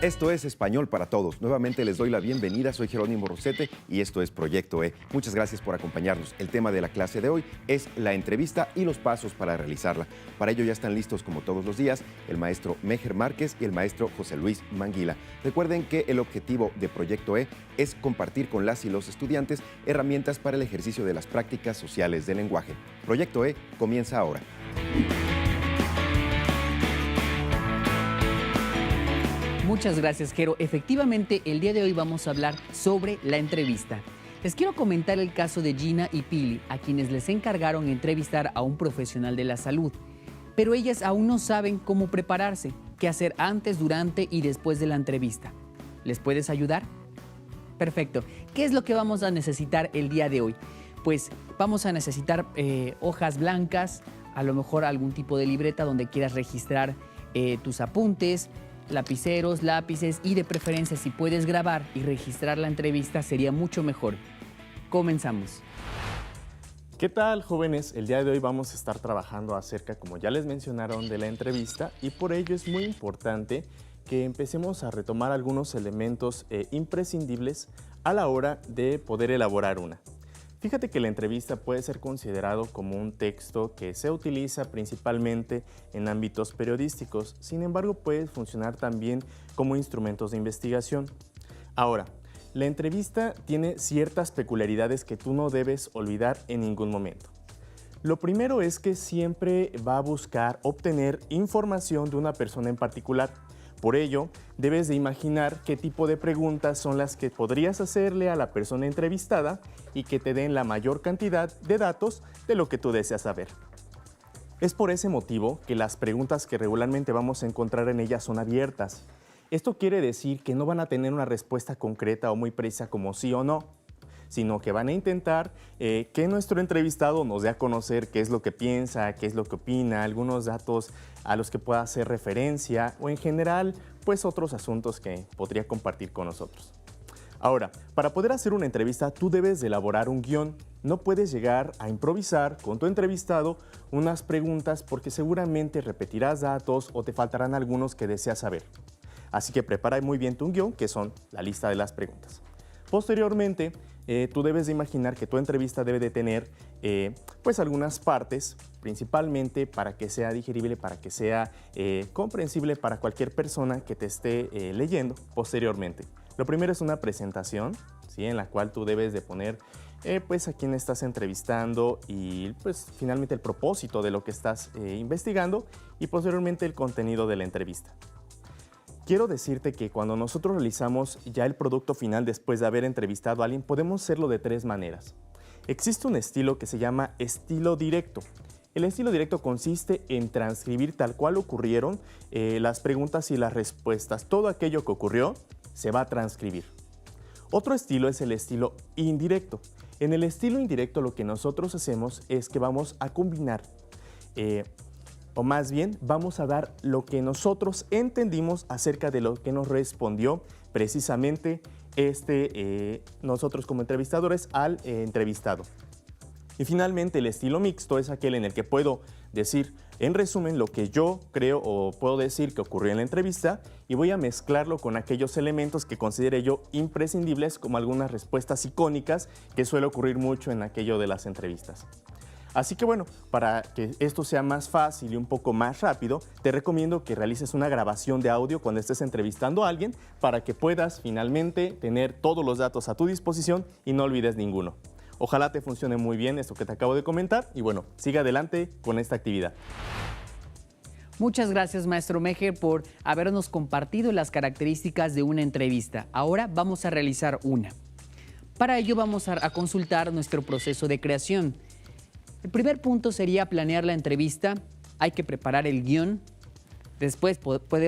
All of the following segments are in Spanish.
Esto es Español para Todos. Nuevamente les doy la bienvenida. Soy Jerónimo Rosete y esto es Proyecto E. Muchas gracias por acompañarnos. El tema de la clase de hoy es la entrevista y los pasos para realizarla. Para ello ya están listos, como todos los días, el maestro Mejer Márquez y el maestro José Luis Manguila. Recuerden que el objetivo de Proyecto E es compartir con las y los estudiantes herramientas para el ejercicio de las prácticas sociales del lenguaje. Proyecto E comienza ahora. Muchas gracias, Jero. Efectivamente, el día de hoy vamos a hablar sobre la entrevista. Les quiero comentar el caso de Gina y Pili, a quienes les encargaron entrevistar a un profesional de la salud. Pero ellas aún no saben cómo prepararse, qué hacer antes, durante y después de la entrevista. ¿Les puedes ayudar? Perfecto. ¿Qué es lo que vamos a necesitar el día de hoy? Pues vamos a necesitar hojas blancas, a lo mejor algún tipo de libreta donde quieras registrar tus apuntes, lapiceros, lápices y de preferencia si puedes grabar y registrar la entrevista sería mucho mejor. Comenzamos. ¿Qué tal, jóvenes? El día de hoy vamos a estar trabajando acerca, como ya les mencionaron, de la entrevista y por ello es muy importante que empecemos a retomar algunos elementos imprescindibles a la hora de poder elaborar una. Fíjate que la entrevista puede ser considerado como un texto que se utiliza principalmente en ámbitos periodísticos, sin embargo puede funcionar también como instrumentos de investigación. Ahora, la entrevista tiene ciertas peculiaridades que tú no debes olvidar en ningún momento. Lo primero es que siempre va a buscar obtener información de una persona en particular. Por ello, debes de imaginar qué tipo de preguntas son las que podrías hacerle a la persona entrevistada y que te den la mayor cantidad de datos de lo que tú deseas saber. Es por ese motivo que las preguntas que regularmente vamos a encontrar en ellas son abiertas. Esto quiere decir que no van a tener una respuesta concreta o muy precisa como sí o no, sino que van a intentar que nuestro entrevistado nos dé a conocer qué es lo que piensa, qué es lo que opina, algunos datos a los que pueda hacer referencia o en general, pues otros asuntos que podría compartir con nosotros. Ahora, para poder hacer una entrevista, tú debes de elaborar un guión. No puedes llegar a improvisar con tu entrevistado unas preguntas porque seguramente repetirás datos o te faltarán algunos que deseas saber. Así que prepara muy bien tu guión, que son la lista de las preguntas. Posteriormente, tú debes de imaginar que tu entrevista debe de tener pues algunas partes, principalmente para que sea digerible, para que sea comprensible para cualquier persona que te esté leyendo posteriormente. Lo primero es una presentación, ¿sí? En la cual tú debes de poner pues a quién estás entrevistando y pues finalmente el propósito de lo que estás investigando y posteriormente el contenido de la entrevista. Quiero decirte que cuando nosotros realizamos ya el producto final después de haber entrevistado a alguien, podemos hacerlo de tres maneras. Existe un estilo que se llama estilo directo. El estilo directo consiste en transcribir tal cual ocurrieron las preguntas y las respuestas. Todo aquello que ocurrió se va a transcribir. Otro estilo es el estilo indirecto. En el estilo indirecto lo que nosotros hacemos es que vamos a combinar o más bien vamos a dar lo que nosotros entendimos acerca de lo que nos respondió precisamente nosotros como entrevistadores al entrevistado. Y finalmente el estilo mixto es aquel en el que puedo decir en resumen lo que yo creo o puedo decir que ocurrió en la entrevista y voy a mezclarlo con aquellos elementos que considere yo imprescindibles como algunas respuestas icónicas que suele ocurrir mucho en aquello de las entrevistas. Así que bueno, para que esto sea más fácil y un poco más rápido, te recomiendo que realices una grabación de audio cuando estés entrevistando a alguien para que puedas finalmente tener todos los datos a tu disposición y no olvides ninguno. Ojalá te funcione muy bien esto que te acabo de comentar y bueno, sigue adelante con esta actividad. Muchas gracias, maestro Mejer, por habernos compartido las características de una entrevista. Ahora vamos a realizar una. Para ello vamos a consultar nuestro proceso de creación. El primer punto sería planear la entrevista, hay que preparar el guión, después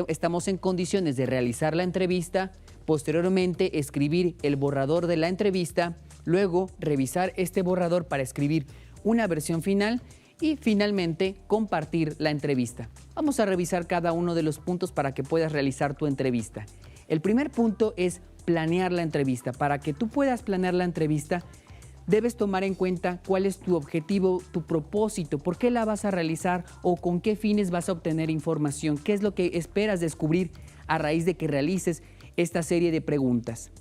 estamos en condiciones de realizar la entrevista, posteriormente escribir el borrador de la entrevista, luego revisar este borrador para escribir una versión final y finalmente compartir la entrevista. Vamos a revisar cada uno de los puntos para que puedas realizar tu entrevista. El primer punto es planear la entrevista. Para que tú puedas planear la entrevista, debes tomar en cuenta cuál es tu objetivo, tu propósito, por qué la vas a realizar o con qué fines vas a obtener información, qué es lo que esperas descubrir a raíz de que realices esta serie de preguntas.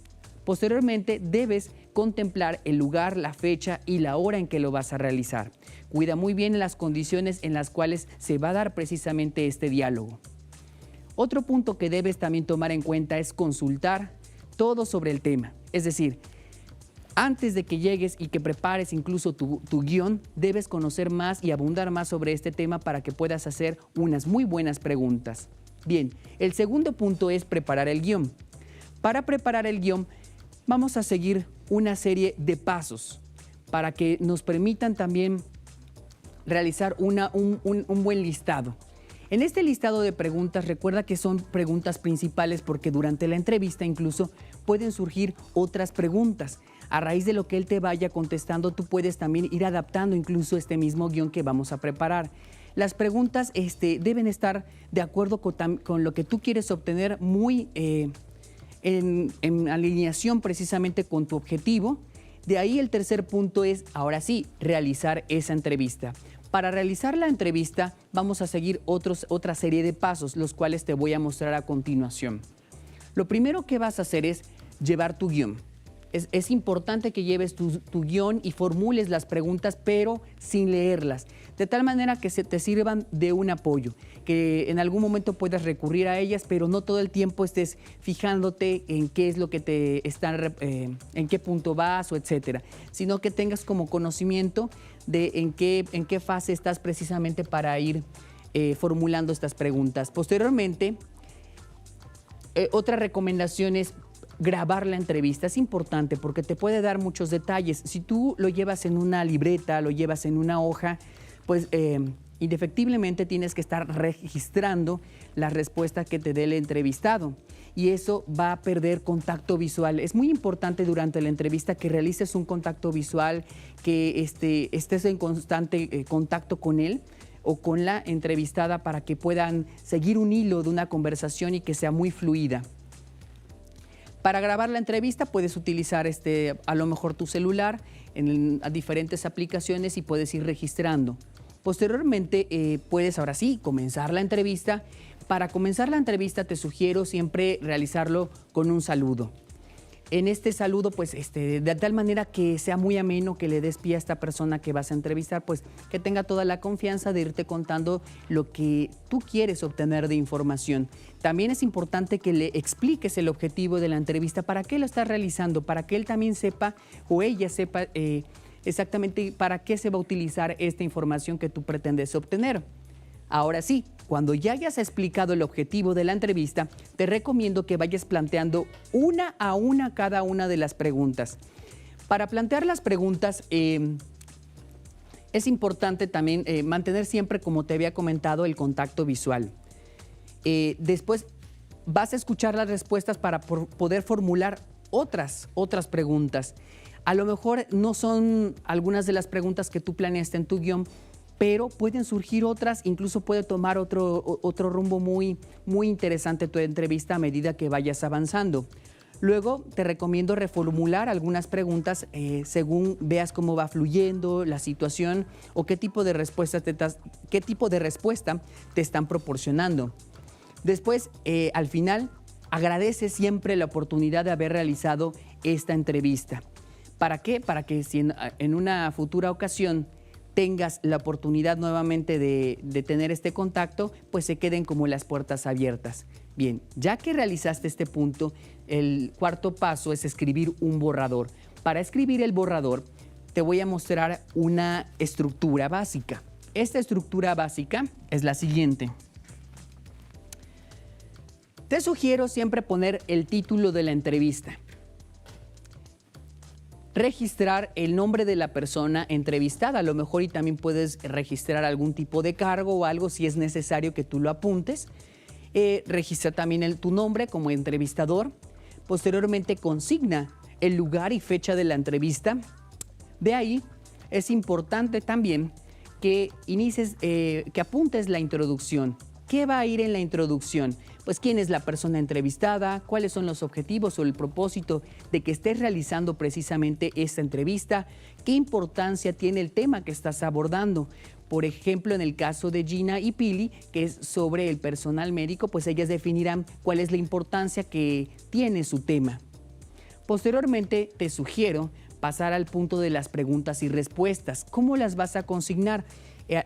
Posteriormente, debes contemplar el lugar, la fecha y la hora en que lo vas a realizar. Cuida muy bien las condiciones en las cuales se va a dar precisamente este diálogo. Otro punto que debes también tomar en cuenta es consultar todo sobre el tema. Es decir, antes de que llegues y que prepares incluso tu guión, debes conocer más y abundar más sobre este tema para que puedas hacer unas muy buenas preguntas. Bien, el segundo punto es preparar el guión. Para preparar el guión, vamos a seguir una serie de pasos para que nos permitan también realizar un buen listado. En este listado de preguntas, recuerda que son preguntas principales porque durante la entrevista incluso pueden surgir otras preguntas. A raíz de lo que él te vaya contestando, tú puedes también ir adaptando incluso este mismo guión que vamos a preparar. Las preguntas deben estar de acuerdo con lo que tú quieres obtener, muy en alineación precisamente con tu objetivo. De ahí el tercer punto es, ahora sí, realizar esa entrevista. Para realizar la entrevista vamos a seguir otra serie de pasos, los cuales te voy a mostrar a continuación. Lo primero que vas a hacer es llevar tu guión. Es importante que lleves tu guión y formules las preguntas, pero sin leerlas, de tal manera que se te sirvan de un apoyo, que en algún momento puedas recurrir a ellas, pero no todo el tiempo estés fijándote en qué es lo que te están, en qué punto vas o etcétera, sino que tengas como conocimiento de en qué fase estás precisamente para ir formulando estas preguntas. Posteriormente, otra recomendación es grabar la entrevista. Es importante porque te puede dar muchos detalles. Si tú lo llevas en una libreta, lo llevas en una hoja, pues indefectiblemente tienes que estar registrando la respuesta que te dé el entrevistado y eso va a perder contacto visual. Es muy importante durante la entrevista que realices un contacto visual, que estés en constante contacto con él o con la entrevistada para que puedan seguir un hilo de una conversación y que sea muy fluida. Para grabar la entrevista puedes utilizar a lo mejor tu celular a diferentes aplicaciones y puedes ir registrando. Posteriormente puedes ahora sí comenzar la entrevista. Para comenzar la entrevista te sugiero siempre realizarlo con un saludo. En este saludo, pues de tal manera que sea muy ameno, que le des pie a esta persona que vas a entrevistar, pues que tenga toda la confianza de irte contando lo que tú quieres obtener de información. También es importante que le expliques el objetivo de la entrevista, para qué lo estás realizando, para que él también sepa o ella sepa exactamente para qué se va a utilizar esta información que tú pretendes obtener. Ahora sí, cuando ya hayas explicado el objetivo de la entrevista, te recomiendo que vayas planteando una a una cada una de las preguntas. Para plantear las preguntas, es importante también mantener siempre, como te había comentado, el contacto visual. Después vas a escuchar las respuestas para poder formular otras preguntas. A lo mejor no son algunas de las preguntas que tú planeaste en tu guión, pero pueden surgir otras, incluso puede tomar otro rumbo muy interesante tu entrevista a medida que vayas avanzando. Luego te recomiendo reformular algunas preguntas según veas cómo va fluyendo la situación o qué tipo de respuesta te están proporcionando. Después, al final, agradece siempre la oportunidad de haber realizado esta entrevista. ¿Para qué? Para que si en una futura ocasión tengas la oportunidad nuevamente de tener este contacto, pues se queden como las puertas abiertas. Bien, ya que realizaste este punto, el cuarto paso es escribir un borrador. Para escribir el borrador, te voy a mostrar una estructura básica. Esta estructura básica es la siguiente. Te sugiero siempre poner el título de la entrevista. Registrar el nombre de la persona entrevistada, a lo mejor, y también puedes registrar algún tipo de cargo o algo si es necesario que tú lo apuntes. Registra también tu nombre como entrevistador. Posteriormente consigna el lugar y fecha de la entrevista. De ahí es importante también que inicies, que apuntes la introducción. ¿Qué va a ir en la introducción? Pues quién es la persona entrevistada, cuáles son los objetivos o el propósito de que estés realizando precisamente esta entrevista, qué importancia tiene el tema que estás abordando. Por ejemplo, en el caso de Gina y Pili, que es sobre el personal médico, pues ellas definirán cuál es la importancia que tiene su tema. Posteriormente, te sugiero pasar al punto de las preguntas y respuestas. ¿Cómo las vas a consignar?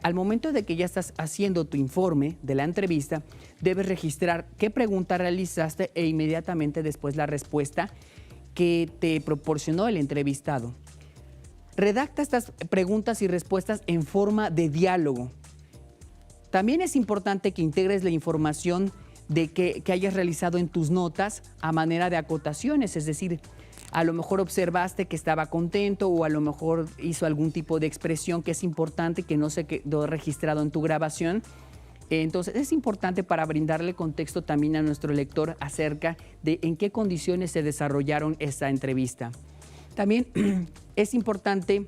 Al momento de que ya estás haciendo tu informe de la entrevista, debes registrar qué pregunta realizaste e inmediatamente después la respuesta que te proporcionó el entrevistado. Redacta estas preguntas y respuestas en forma de diálogo. También es importante que integres la información que hayas realizado en tus notas a manera de acotaciones, es decir, a lo mejor observaste que estaba contento o a lo mejor hizo algún tipo de expresión que es importante, que no se quedó registrado en tu grabación. Entonces es importante para brindarle contexto también a nuestro lector acerca de en qué condiciones se desarrollaron esta entrevista. También es importante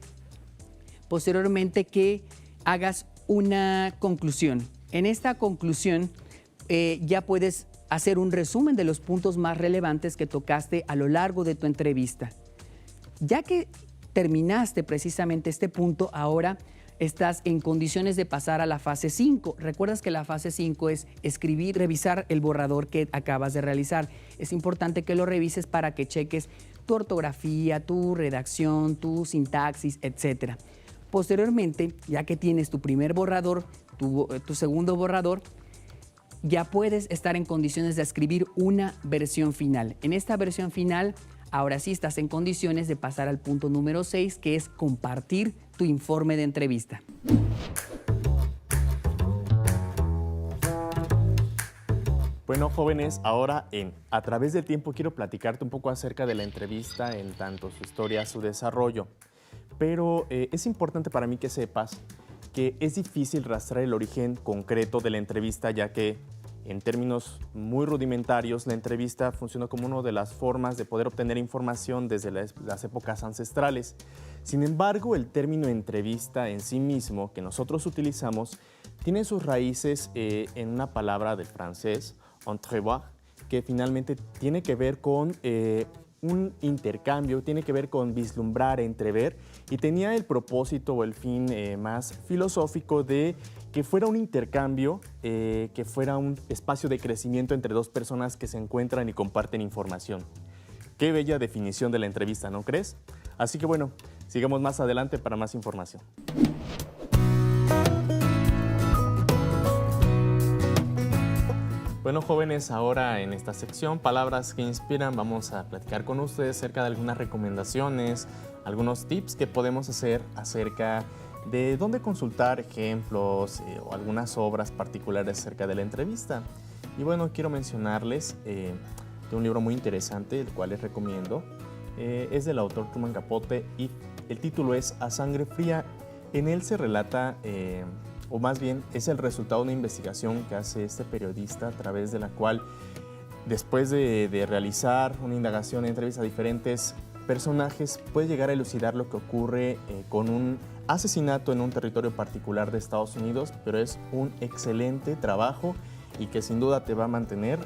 posteriormente que hagas una conclusión. En esta conclusión ya puedes hacer un resumen de los puntos más relevantes que tocaste a lo largo de tu entrevista. Ya que terminaste precisamente este punto, ahora estás en condiciones de pasar a la fase 5. Recuerdas que la fase 5 es escribir, revisar el borrador que acabas de realizar. Es importante que lo revises para que cheques tu ortografía, tu redacción, tu sintaxis, etc. Posteriormente, ya que tienes tu primer borrador, tu segundo borrador, ya puedes estar en condiciones de escribir una versión final. En esta versión final, ahora sí estás en condiciones de pasar al punto número 6, que es compartir tu informe de entrevista. Bueno, jóvenes, ahora A través del tiempo quiero platicarte un poco acerca de la entrevista, en tanto su historia, su desarrollo. Pero es importante para mí que sepas que es difícil rastrear el origen concreto de la entrevista, ya que en términos muy rudimentarios la entrevista funcionó como una de las formas de poder obtener información desde las épocas ancestrales. Sin embargo, el término entrevista en sí mismo que nosotros utilizamos tiene sus raíces en una palabra del francés, entrevoir, que finalmente tiene que ver con un intercambio, tiene que ver con vislumbrar, entrever, y tenía el propósito o el fin más filosófico de que fuera un intercambio, que fuera un espacio de crecimiento entre dos personas que se encuentran y comparten información. Qué bella definición de la entrevista, ¿no crees? Así que bueno, sigamos más adelante para más información. Bueno, jóvenes, ahora en esta sección, Palabras que Inspiran, vamos a platicar con ustedes acerca de algunas recomendaciones, algunos tips que podemos hacer acerca de dónde consultar ejemplos o algunas obras particulares acerca de la entrevista. Y bueno, quiero mencionarles de un libro muy interesante, el cual les recomiendo. Es del autor Truman Capote y el título es A Sangre Fría. En él se relata, o más bien es el resultado de una investigación que hace este periodista, a través de la cual, después de realizar una indagación en entrevista a diferentes personajes, puede llegar a elucidar lo que ocurre con un asesinato en un territorio particular de Estados Unidos, pero es un excelente trabajo y que sin duda te va a mantener,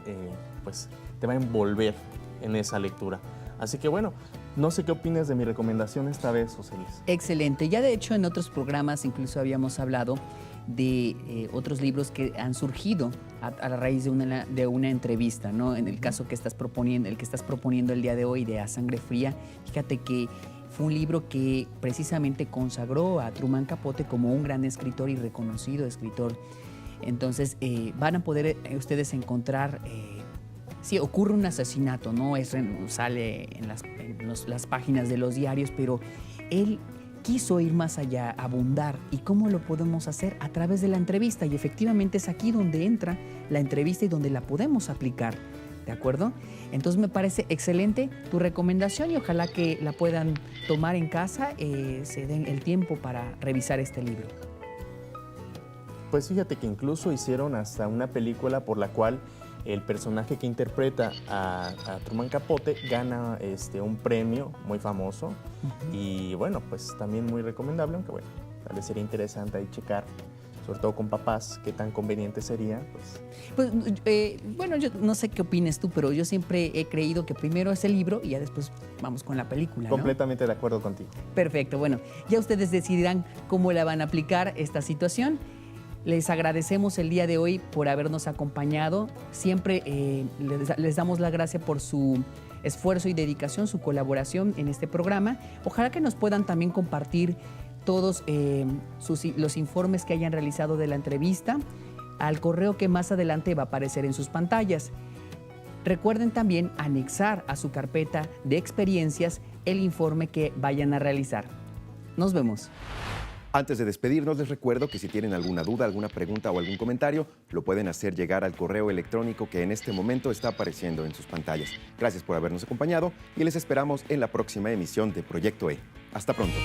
pues te va a envolver en esa lectura. Así que bueno, no sé qué opinas de mi recomendación esta vez, José Luis. Excelente. Ya de hecho en otros programas incluso habíamos hablado de otros libros que han surgido a la raíz de una entrevista, ¿no? En el caso que estás proponiendo, el que estás proponiendo el día de hoy, de A Sangre Fría, fíjate que fue un libro que precisamente consagró a Truman Capote como un gran escritor y reconocido escritor. Entonces van a poder ustedes encontrar, sí, ocurre un asesinato, ¿no? Sale en las páginas de los diarios, pero él quiso ir más allá, abundar. ¿Y cómo lo podemos hacer? A través de la entrevista. Y efectivamente es aquí donde entra la entrevista y donde la podemos aplicar. ¿De acuerdo? Entonces me parece excelente tu recomendación y ojalá que la puedan tomar en casa, se den el tiempo para revisar este libro. Pues fíjate que incluso hicieron hasta una película por la cual el personaje que interpreta a Truman Capote gana un premio muy famoso. Y bueno, pues también muy recomendable, aunque bueno, tal vez sería interesante ahí checar sobre todo con papás, qué tan conveniente sería, pues. Bueno, yo no sé qué opines tú, pero yo siempre he creído que primero es el libro y ya después vamos con la película, ¿no? Completamente de acuerdo contigo. Perfecto, bueno, ya ustedes decidirán cómo la van a aplicar esta situación. Les agradecemos el día de hoy por habernos acompañado. Siempre les damos la gracia por su esfuerzo y dedicación, su colaboración en este programa. Ojalá que nos puedan también compartir todos los informes que hayan realizado de la entrevista al correo que más adelante va a aparecer en sus pantallas. Recuerden también anexar a su carpeta de experiencias el informe que vayan a realizar. Nos vemos. Antes de despedirnos, les recuerdo que si tienen alguna duda, alguna pregunta o algún comentario, lo pueden hacer llegar al correo electrónico que en este momento está apareciendo en sus pantallas. Gracias por habernos acompañado y les esperamos en la próxima emisión de Proyecto E. Hasta pronto.